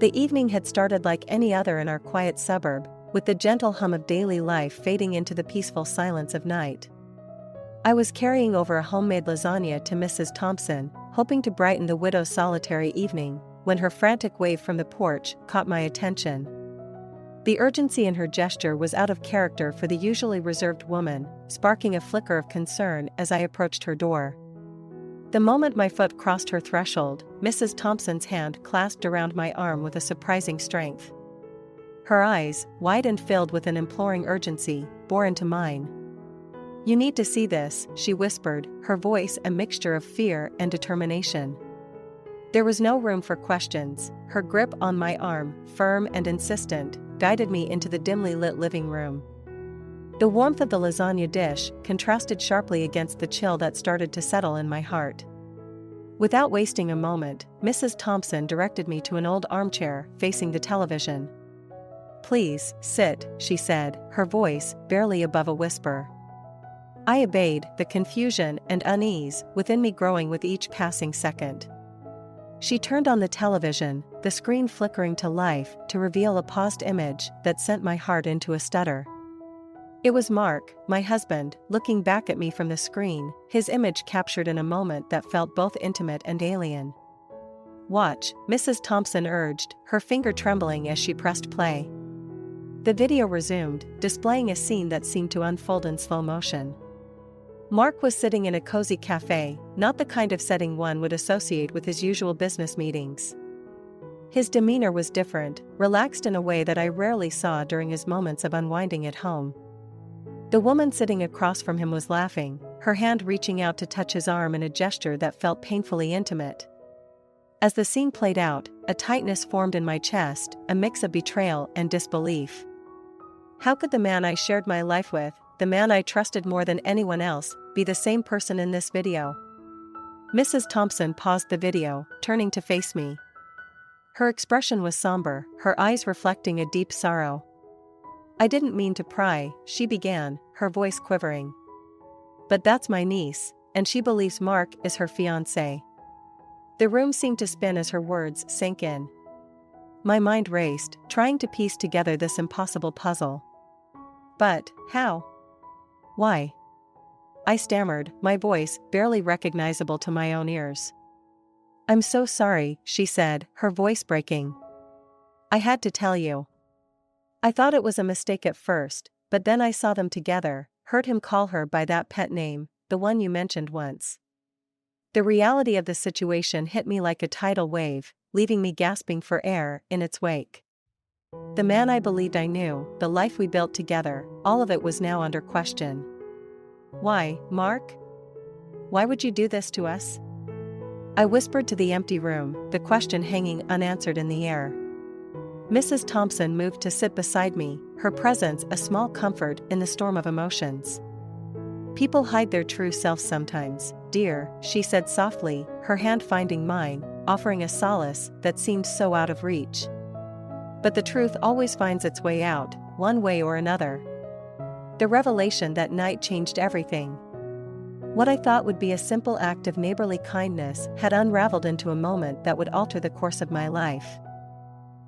The evening had started like any other in our quiet suburb, with the gentle hum of daily life fading into the peaceful silence of night. I was carrying over a homemade lasagna to Mrs. Thompson, hoping to brighten the widow's solitary evening, when her frantic wave from the porch caught my attention. The urgency in her gesture was out of character for the usually reserved woman, sparking a flicker of concern as I approached her door. The moment my foot crossed her threshold, Mrs. Thompson's hand clasped around my arm with a surprising strength. Her eyes, wide and filled with an imploring urgency, bore into mine. "You need to see this," she whispered, her voice a mixture of fear and determination. There was no room for questions. Her grip on my arm, firm and insistent, guided me into the dimly lit living room. The warmth of the lasagna dish contrasted sharply against the chill that started to settle in my heart. Without wasting a moment, Mrs. Thompson directed me to an old armchair facing the television. "Please, sit," she said, her voice barely above a whisper. I obeyed, the confusion and unease within me growing with each passing second. She turned on the television, the screen flickering to life to reveal a paused image that sent my heart into a stutter. It was Mark, my husband, looking back at me from the screen, his image captured in a moment that felt both intimate and alien. "Watch," Mrs. Thompson urged, her finger trembling as she pressed play. The video resumed, displaying a scene that seemed to unfold in slow motion. Mark was sitting in a cozy cafe, not the kind of setting one would associate with his usual business meetings. His demeanor was different, relaxed in a way that I rarely saw during his moments of unwinding at home. The woman sitting across from him was laughing, her hand reaching out to touch his arm in a gesture that felt painfully intimate. As the scene played out, a tightness formed in my chest, a mix of betrayal and disbelief. How could the man I shared my life with, the man I trusted more than anyone else, be the same person in this video? Mrs. Thompson paused the video, turning to face me. Her expression was somber, her eyes reflecting a deep sorrow. "I didn't mean to pry," she began, her voice quivering. "But that's my niece, and she believes Mark is her fiancé." The room seemed to spin as her words sank in. My mind raced, trying to piece together this impossible puzzle. "But, how? Why?" I stammered, my voice barely recognizable to my own ears. "I'm so sorry," she said, her voice breaking. "I had to tell you. I thought it was a mistake at first, but then I saw them together, heard him call her by that pet name, the one you mentioned once." The reality of the situation hit me like a tidal wave, leaving me gasping for air in its wake. The man I believed I knew, the life we built together, all of it was now under question. "Why, Mark? Why would you do this to us?" I whispered to the empty room, the question hanging unanswered in the air. Mrs. Thompson moved to sit beside me, her presence a small comfort in the storm of emotions. "People hide their true selves sometimes, dear," she said softly, her hand finding mine, offering a solace that seemed so out of reach. "But the truth always finds its way out, one way or another." The revelation that night changed everything. What I thought would be a simple act of neighborly kindness had unraveled into a moment that would alter the course of my life.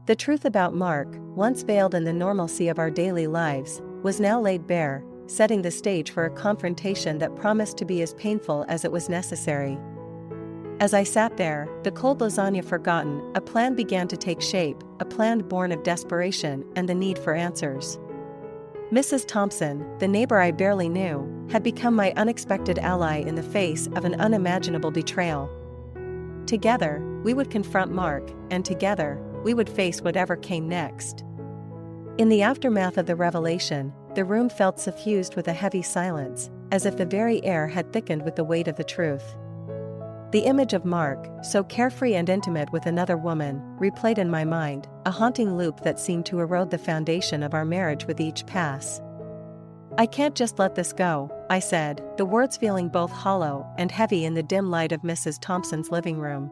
The truth about Mark, once veiled in the normalcy of our daily lives, was now laid bare, setting the stage for a confrontation that promised to be as painful as it was necessary. As I sat there, the cold lasagna forgotten, a plan began to take shape, a plan born of desperation and the need for answers. Mrs. Thompson, the neighbor I barely knew, had become my unexpected ally in the face of an unimaginable betrayal. Together, we would confront Mark, and together, we would face whatever came next. In the aftermath of the revelation, the room felt suffused with a heavy silence, as if the very air had thickened with the weight of the truth. The image of Mark, so carefree and intimate with another woman, replayed in my mind, a haunting loop that seemed to erode the foundation of our marriage with each pass. "I can't just let this go," I said, the words feeling both hollow and heavy in the dim light of Mrs. Thompson's living room.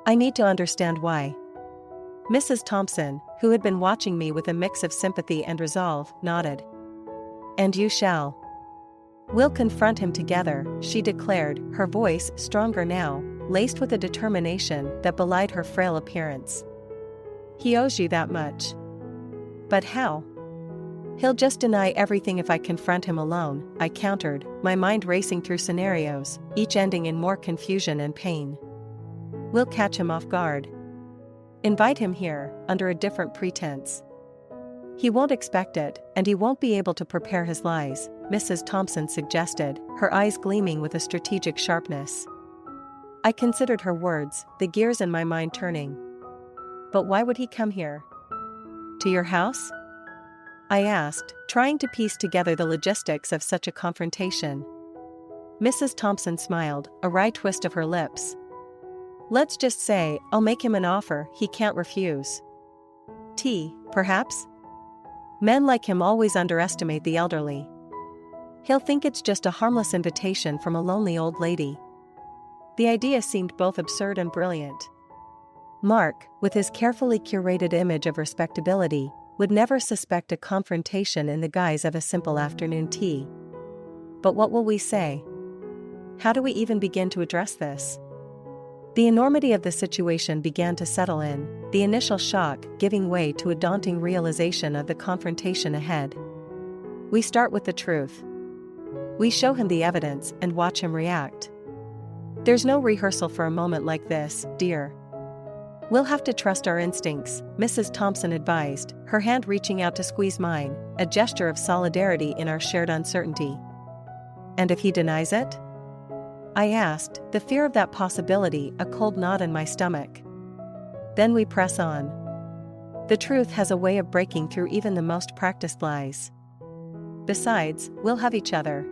"I need to understand why." Mrs. Thompson, who had been watching me with a mix of sympathy and resolve, nodded. "And you shall. We'll confront him together," she declared, her voice stronger now, laced with a determination that belied her frail appearance. He owes you that much. But how? He'll just deny everything if I confront him alone, I countered, my mind racing through scenarios, each ending in more confusion and pain. We'll catch him off guard. Invite him here, under a different pretense. He won't expect it, and he won't be able to prepare his lies, Mrs. Thompson suggested, her eyes gleaming with a strategic sharpness. I considered her words, the gears in my mind turning. But why would he come here? To your house? I asked, trying to piece together the logistics of such a confrontation. Mrs. Thompson smiled, a wry twist of her lips. Let's just say, I'll make him an offer he can't refuse. Tea, perhaps? Men like him always underestimate the elderly. He'll think it's just a harmless invitation from a lonely old lady. The idea seemed both absurd and brilliant. Mark, with his carefully curated image of respectability, would never suspect a confrontation in the guise of a simple afternoon tea. But what will we say? How do we even begin to address this? The enormity of the situation began to settle in, the initial shock giving way to a daunting realization of the confrontation ahead. We start with the truth. We show him the evidence and watch him react. There's no rehearsal for a moment like this, dear. We'll have to trust our instincts, Mrs. Thompson advised, her hand reaching out to squeeze mine, a gesture of solidarity in our shared uncertainty. And if he denies it? I asked, the fear of that possibility a cold knot in my stomach. Then we press on. The truth has a way of breaking through even the most practiced lies. Besides, we'll have each other.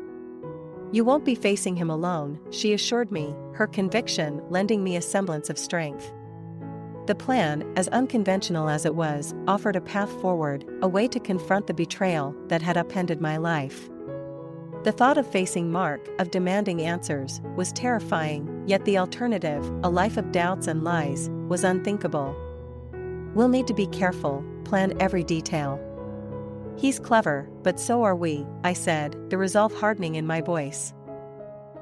You won't be facing him alone, she assured me, her conviction lending me a semblance of strength. The plan, as unconventional as it was, offered a path forward, a way to confront the betrayal that had upended my life. The thought of facing Mark, of demanding answers, was terrifying, yet the alternative, a life of doubts and lies, was unthinkable. We'll need to be careful, plan every detail. He's clever, but so are we, I said, the resolve hardening in my voice.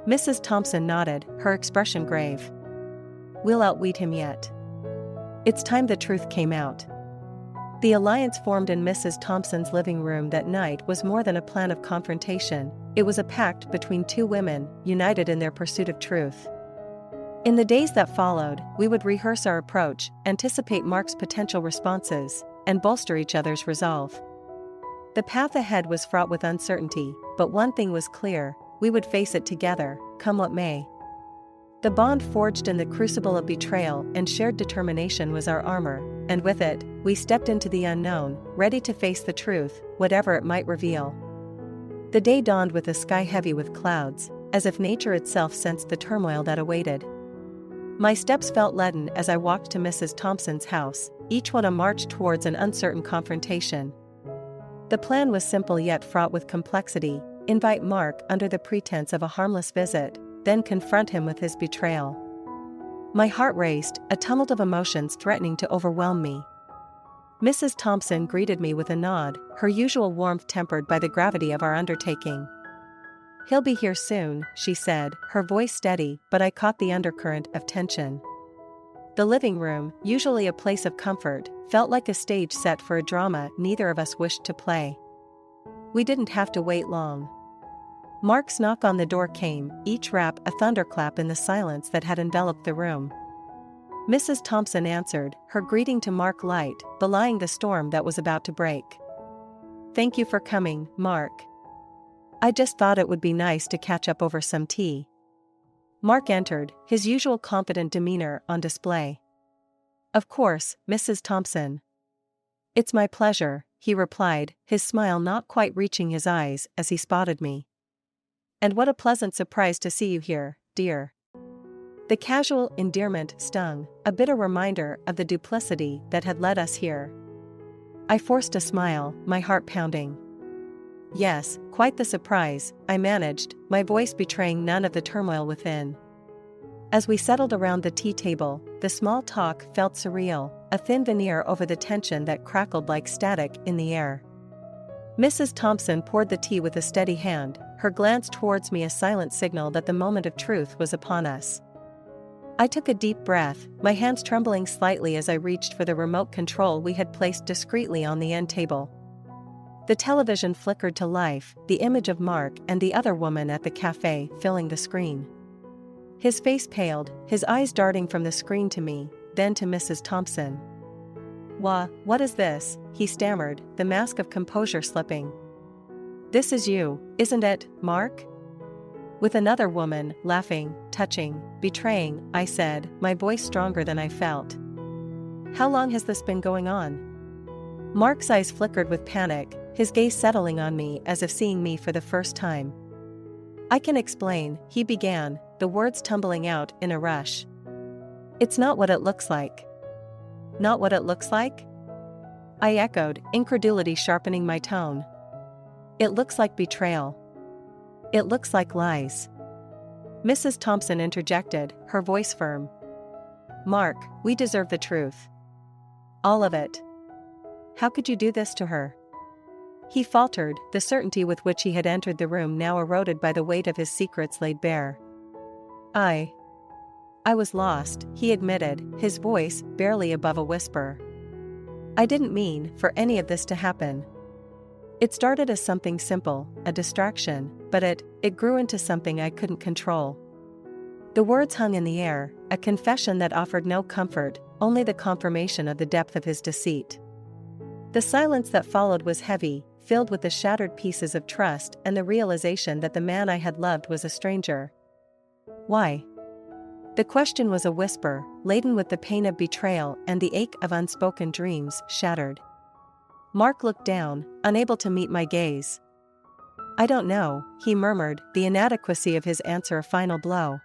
Mrs. Thompson nodded, her expression grave. We'll outwit him yet. It's time the truth came out. The alliance formed in Mrs. Thompson's living room that night was more than a plan of confrontation, it was a pact between two women, united in their pursuit of truth. In the days that followed, we would rehearse our approach, anticipate Mark's potential responses, and bolster each other's resolve. The path ahead was fraught with uncertainty, but one thing was clear, we would face it together, come what may. The bond forged in the crucible of betrayal and shared determination was our armor, and with it, we stepped into the unknown, ready to face the truth, whatever it might reveal. The day dawned with a sky heavy with clouds, as if nature itself sensed the turmoil that awaited. My steps felt leaden as I walked to Mrs. Thompson's house, each one a march towards an uncertain confrontation. The plan was simple yet fraught with complexity: invite Mark under the pretense of a harmless visit, then confront him with his betrayal. My heart raced, a tumult of emotions threatening to overwhelm me. Mrs. Thompson greeted me with a nod, her usual warmth tempered by the gravity of our undertaking. He'll be here soon, she said, her voice steady, but I caught the undercurrent of tension. The living room, usually a place of comfort, felt like a stage set for a drama neither of us wished to play. We didn't have to wait long. Mark's knock on the door came, each rap a thunderclap in the silence that had enveloped the room. Mrs. Thompson answered, her greeting to Mark light, belying the storm that was about to break. Thank you for coming, Mark. I just thought it would be nice to catch up over some tea. Mark entered, his usual confident demeanor on display. Of course, Mrs. Thompson. It's my pleasure, he replied, his smile not quite reaching his eyes as he spotted me. And what a pleasant surprise to see you here, dear. The casual endearment stung, a bitter reminder of the duplicity that had led us here. I forced a smile, my heart pounding. Yes, quite the surprise, I managed, my voice betraying none of the turmoil within. As we settled around the tea table, the small talk felt surreal, a thin veneer over the tension that crackled like static in the air. Mrs. Thompson poured the tea with a steady hand, her glance towards me a silent signal that the moment of truth was upon us. I took a deep breath, my hands trembling slightly as I reached for the remote control we had placed discreetly on the end table. The television flickered to life, the image of Mark and the other woman at the cafe filling the screen. His face paled, his eyes darting from the screen to me, then to Mrs. Thompson. What is this?" he stammered, the mask of composure slipping. "This is you, isn't it, Mark?" With another woman, laughing, touching, betraying, I said, my voice stronger than I felt. "How long has this been going on?" Mark's eyes flickered with panic, his gaze settling on me as if seeing me for the first time. "I can explain," he began, the words tumbling out in a rush. "It's not what it looks like." "Not what it looks like?" I echoed, incredulity sharpening my tone. "It looks like betrayal. It looks like lies." Mrs. Thompson interjected, her voice firm. "Mark, we deserve the truth. All of it. How could you do this to her?" He faltered, the certainty with which he had entered the room now eroded by the weight of his secrets laid bare. I was lost," he admitted, his voice barely above a whisper. "I didn't mean for any of this to happen. It started as something simple, a distraction, but it grew into something I couldn't control." The words hung in the air, a confession that offered no comfort, only the confirmation of the depth of his deceit. The silence that followed was heavy, filled with the shattered pieces of trust and the realization that the man I had loved was a stranger. "Why?" The question was a whisper, laden with the pain of betrayal and the ache of unspoken dreams shattered. Mark looked down, unable to meet my gaze. "I don't know," he murmured, the inadequacy of his answer a final blow.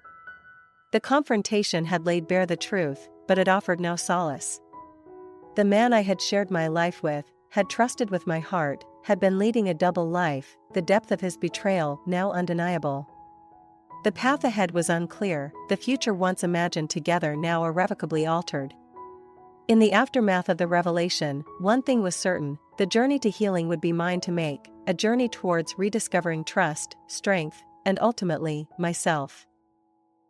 The confrontation had laid bare the truth, but it offered no solace. The man I had shared my life with, had trusted with my heart, had been leading a double life, the depth of his betrayal now undeniable. The path ahead was unclear, the future once imagined together now irrevocably altered. In the aftermath of the revelation, one thing was certain, the journey to healing would be mine to make, a journey towards rediscovering trust, strength, and ultimately, myself.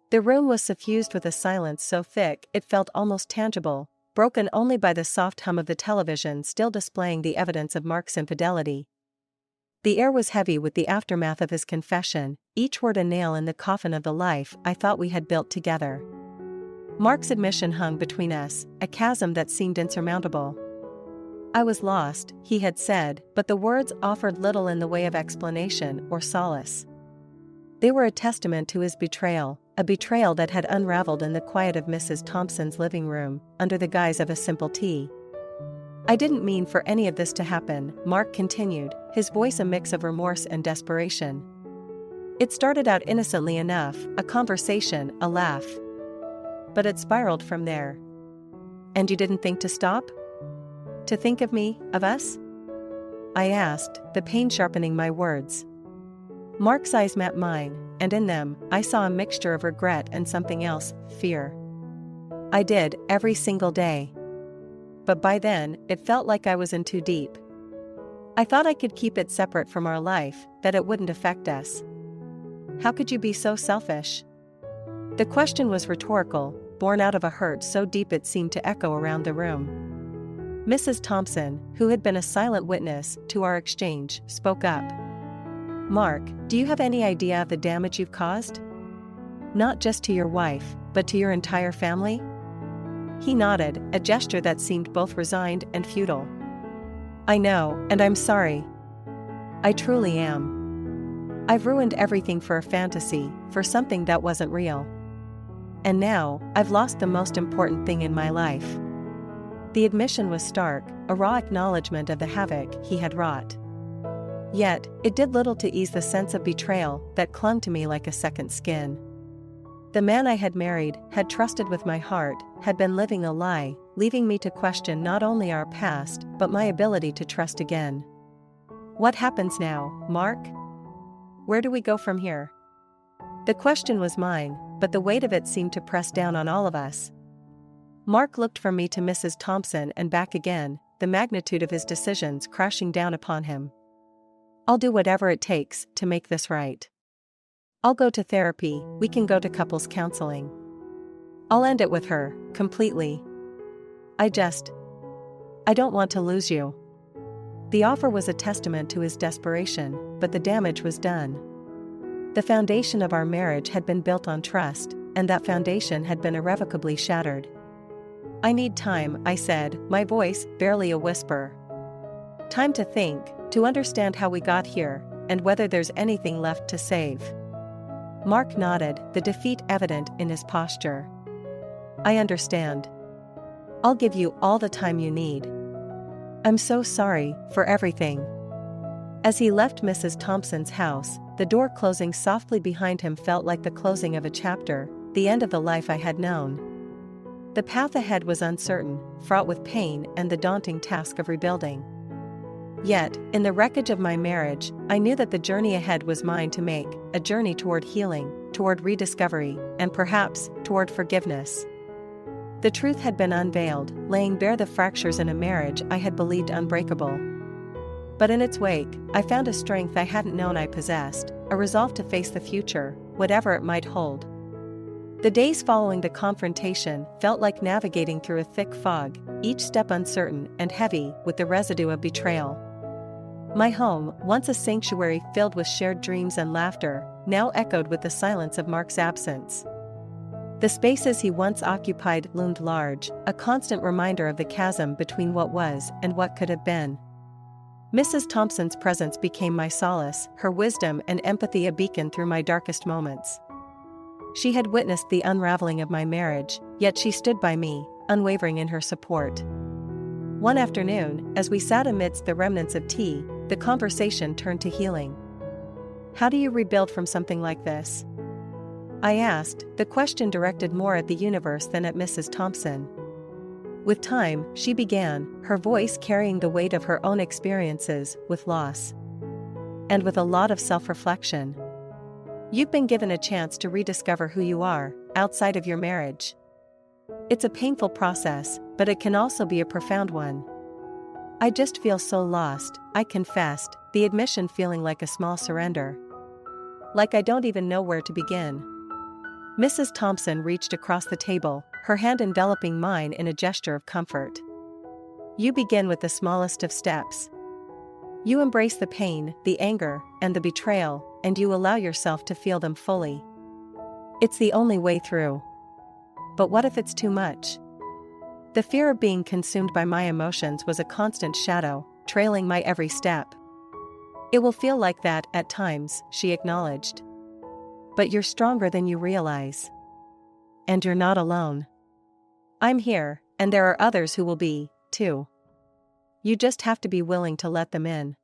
The room was suffused with a silence so thick it felt almost tangible, broken only by the soft hum of the television still displaying the evidence of Mark's infidelity. The air was heavy with the aftermath of his confession, each word a nail in the coffin of the life I thought we had built together. Mark's admission hung between us, a chasm that seemed insurmountable. I was lost, he had said, but the words offered little in the way of explanation or solace. They were a testament to his betrayal, a betrayal that had unraveled in the quiet of Mrs. Thompson's living room, under the guise of a simple tea. "I didn't mean for any of this to happen," Mark continued, his voice a mix of remorse and desperation. "It started out innocently enough, a conversation, a laugh. But it spiraled from there." "And you didn't think to stop? To think of me, of us?" I asked, the pain sharpening my words. Mark's eyes met mine, and in them, I saw a mixture of regret and something else, fear. "I did, every single day. But by then, it felt like I was in too deep. I thought I could keep it separate from our life, that it wouldn't affect us." "How could you be so selfish?" The question was rhetorical, born out of a hurt so deep it seemed to echo around the room. Mrs. Thompson, who had been a silent witness to our exchange, spoke up. "Mark, do you have any idea of the damage you've caused? Not just to your wife, but to your entire family?" He nodded, a gesture that seemed both resigned and futile. "I know, and I'm sorry. I truly am. I've ruined everything for a fantasy, for something that wasn't real. And now, I've lost the most important thing in my life." The admission was stark, a raw acknowledgement of the havoc he had wrought. Yet, it did little to ease the sense of betrayal that clung to me like a second skin. The man I had married, had trusted with my heart, had been living a lie, leaving me to question not only our past, but my ability to trust again. What happens now, Mark? Where do we go from here? The question was mine, but the weight of it seemed to press down on all of us. Mark looked from me to Mrs. Thompson and back again, the magnitude of his decisions crashing down upon him. "I'll do whatever it takes to make this right. I'll go to therapy, we can go to couples counseling. I'll end it with her, completely. I don't want to lose you. The offer was a testament to his desperation, but the damage was done. The foundation of our marriage had been built on trust, and that foundation had been irrevocably shattered. I need time, I said, my voice barely a whisper. Time to think, to understand how we got here, and whether there's anything left to save. Mark nodded, the defeat evident in his posture. I understand. I'll give you all the time you need. I'm so sorry for everything. As he left Mrs. Thompson's house, the door closing softly behind him felt like the closing of a chapter, the end of the life I had known. The path ahead was uncertain, fraught with pain and the daunting task of rebuilding. Yet, in the wreckage of my marriage, I knew that the journey ahead was mine to make, a journey toward healing, toward rediscovery, and perhaps, toward forgiveness. The truth had been unveiled, laying bare the fractures in a marriage I had believed unbreakable. But in its wake, I found a strength I hadn't known I possessed, a resolve to face the future, whatever it might hold. The days following the confrontation felt like navigating through a thick fog, each step uncertain and heavy with the residue of betrayal. My home, once a sanctuary filled with shared dreams and laughter, now echoed with the silence of Mark's absence. The spaces he once occupied loomed large, a constant reminder of the chasm between what was and what could have been. Mrs. Thompson's presence became my solace, her wisdom and empathy a beacon through my darkest moments. She had witnessed the unraveling of my marriage, yet she stood by me, unwavering in her support. One afternoon, as we sat amidst the remnants of tea, the conversation turned to healing. How do you rebuild from something like this? I asked, the question directed more at the universe than at Mrs. Thompson. With time, she began, her voice carrying the weight of her own experiences with loss. And with a lot of self-reflection. You've been given a chance to rediscover who you are, outside of your marriage. It's a painful process, but it can also be a profound one. I just feel so lost, I confessed, the admission feeling like a small surrender. Like I don't even know where to begin. Mrs. Thompson reached across the table, her hand enveloping mine in a gesture of comfort. You begin with the smallest of steps. You embrace the pain, the anger, and the betrayal, and you allow yourself to feel them fully. It's the only way through. But what if it's too much? The fear of being consumed by my emotions was a constant shadow, trailing my every step. It will feel like that at times, she acknowledged. But you're stronger than you realize. And you're not alone. I'm here, and there are others who will be, too. You just have to be willing to let them in.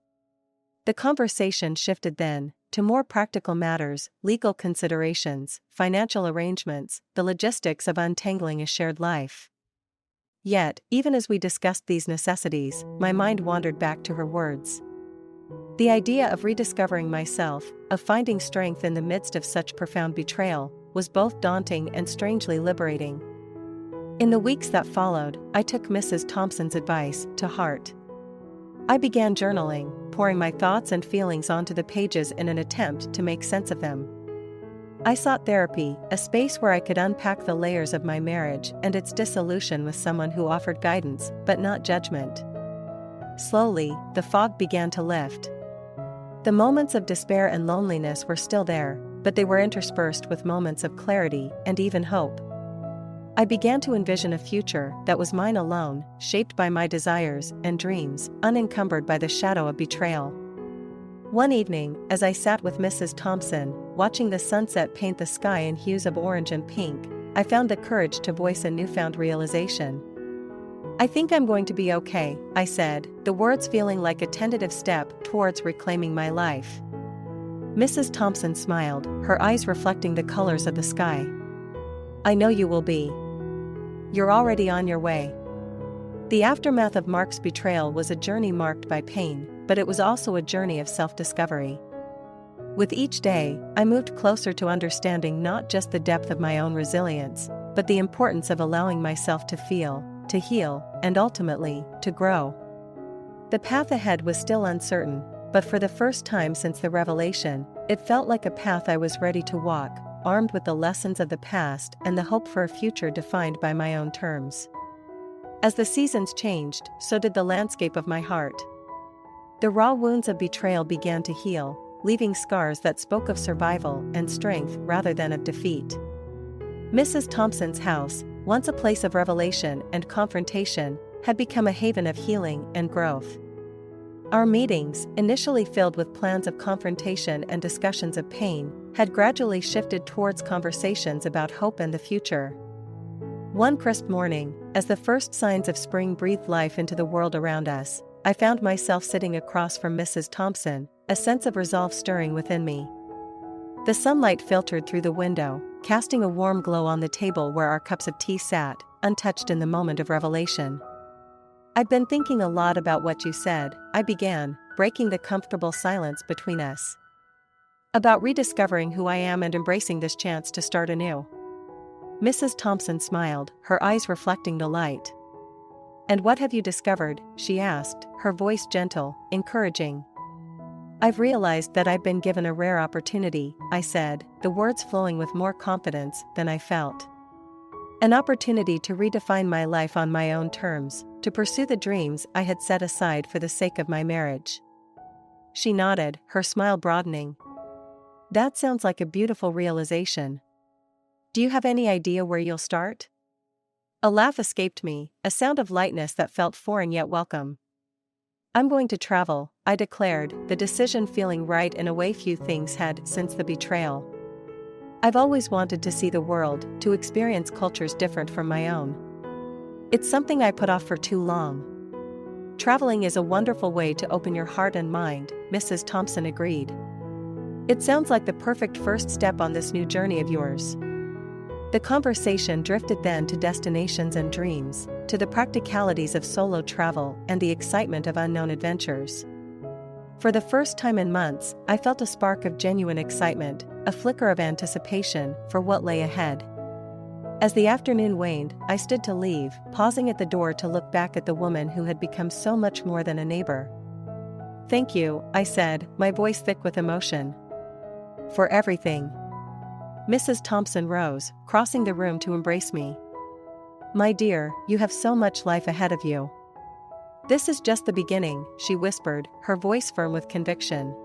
The conversation shifted then, to more practical matters, legal considerations, financial arrangements, the logistics of untangling a shared life. Yet, even as we discussed these necessities, my mind wandered back to her words. The idea of rediscovering myself, of finding strength in the midst of such profound betrayal, was both daunting and strangely liberating. In the weeks that followed, I took Mrs. Thompson's advice to heart. I began journaling, pouring my thoughts and feelings onto the pages in an attempt to make sense of them. I sought therapy, a space where I could unpack the layers of my marriage and its dissolution with someone who offered guidance, but not judgment. Slowly, the fog began to lift. The moments of despair and loneliness were still there, but they were interspersed with moments of clarity and even hope. I began to envision a future that was mine alone, shaped by my desires and dreams, unencumbered by the shadow of betrayal. One evening, as I sat with Mrs. Thompson, watching the sunset paint the sky in hues of orange and pink, I found the courage to voice a newfound realization. I think I'm going to be okay, I said, the words feeling like a tentative step towards reclaiming my life. Mrs. Thompson smiled, her eyes reflecting the colors of the sky. I know you will be. You're already on your way. The aftermath of Mark's betrayal was a journey marked by pain, but it was also a journey of self-discovery. With each day, I moved closer to understanding not just the depth of my own resilience, but the importance of allowing myself to feel, to heal, and ultimately, to grow. The path ahead was still uncertain, but for the first time since the revelation, it felt like a path I was ready to walk, armed with the lessons of the past and the hope for a future defined by my own terms. As the seasons changed, so did the landscape of my heart. The raw wounds of betrayal began to heal, leaving scars that spoke of survival and strength rather than of defeat. Mrs. Thompson's house, once a place of revelation and confrontation, had become a haven of healing and growth. Our meetings, initially filled with plans of confrontation and discussions of pain, had gradually shifted towards conversations about hope and the future. One crisp morning, as the first signs of spring breathed life into the world around us, I found myself sitting across from Mrs. Thompson, a sense of resolve stirring within me. The sunlight filtered through the window, casting a warm glow on the table where our cups of tea sat, untouched in the moment of revelation. "I've been thinking a lot about what you said," I began, breaking the comfortable silence between us. "About rediscovering who I am and embracing this chance to start anew." Mrs. Thompson smiled, her eyes reflecting the light. "And what have you discovered?" she asked, her voice gentle, encouraging. "I've realized that I've been given a rare opportunity," I said, the words flowing with more confidence than I felt. "An opportunity to redefine my life on my own terms, to pursue the dreams I had set aside for the sake of my marriage." She nodded, her smile broadening. "That sounds like a beautiful realization. Do you have any idea where you'll start?" A laugh escaped me, a sound of lightness that felt foreign yet welcome. "I'm going to travel," I declared, the decision feeling right in a way few things had since the betrayal. "I've always wanted to see the world, to experience cultures different from my own. It's something I put off for too long." "Traveling is a wonderful way to open your heart and mind," Mrs. Thompson agreed. "It sounds like the perfect first step on this new journey of yours." The conversation drifted then to destinations and dreams, to the practicalities of solo travel and the excitement of unknown adventures. For the first time in months, I felt a spark of genuine excitement, a flicker of anticipation for what lay ahead. As the afternoon waned, I stood to leave, pausing at the door to look back at the woman who had become so much more than a neighbor. "Thank you," I said, my voice thick with emotion. "For everything." Mrs. Thompson rose, crossing the room to embrace me. "My dear, you have so much life ahead of you." "This is just the beginning," she whispered, her voice firm with conviction.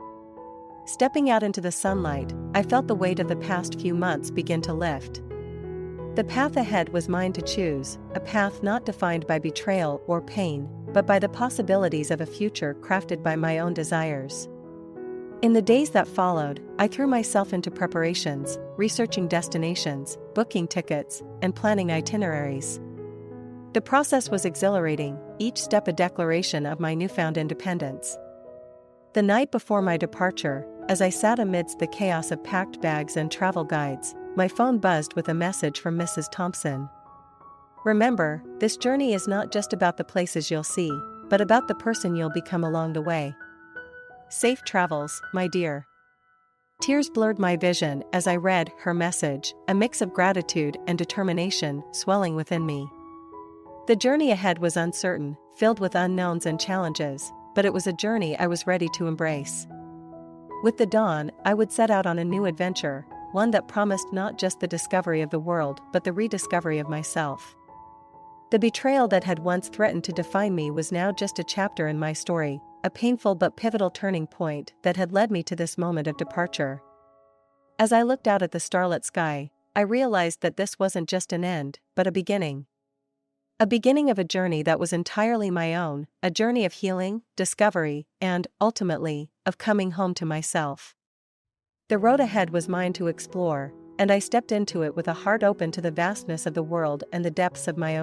Stepping out into the sunlight, I felt the weight of the past few months begin to lift. The path ahead was mine to choose, a path not defined by betrayal or pain, but by the possibilities of a future crafted by my own desires. In the days that followed, I threw myself into preparations, researching destinations, booking tickets, and planning itineraries. The process was exhilarating, each step a declaration of my newfound independence. The night before my departure, as I sat amidst the chaos of packed bags and travel guides, my phone buzzed with a message from Mrs. Thompson. "Remember, this journey is not just about the places you'll see, but about the person you'll become along the way. Safe travels, my dear." Tears blurred my vision as I read her message, a mix of gratitude and determination swelling within me. The journey ahead was uncertain, filled with unknowns and challenges, but it was a journey I was ready to embrace. With the dawn, I would set out on a new adventure, one that promised not just the discovery of the world but the rediscovery of myself. The betrayal that had once threatened to define me was now just a chapter in my story, a painful but pivotal turning point that had led me to this moment of departure. As I looked out at the starlit sky, I realized that this wasn't just an end, but a beginning. A beginning of a journey that was entirely my own, a journey of healing, discovery, and, ultimately, of coming home to myself. The road ahead was mine to explore, and I stepped into it with a heart open to the vastness of the world and the depths of my own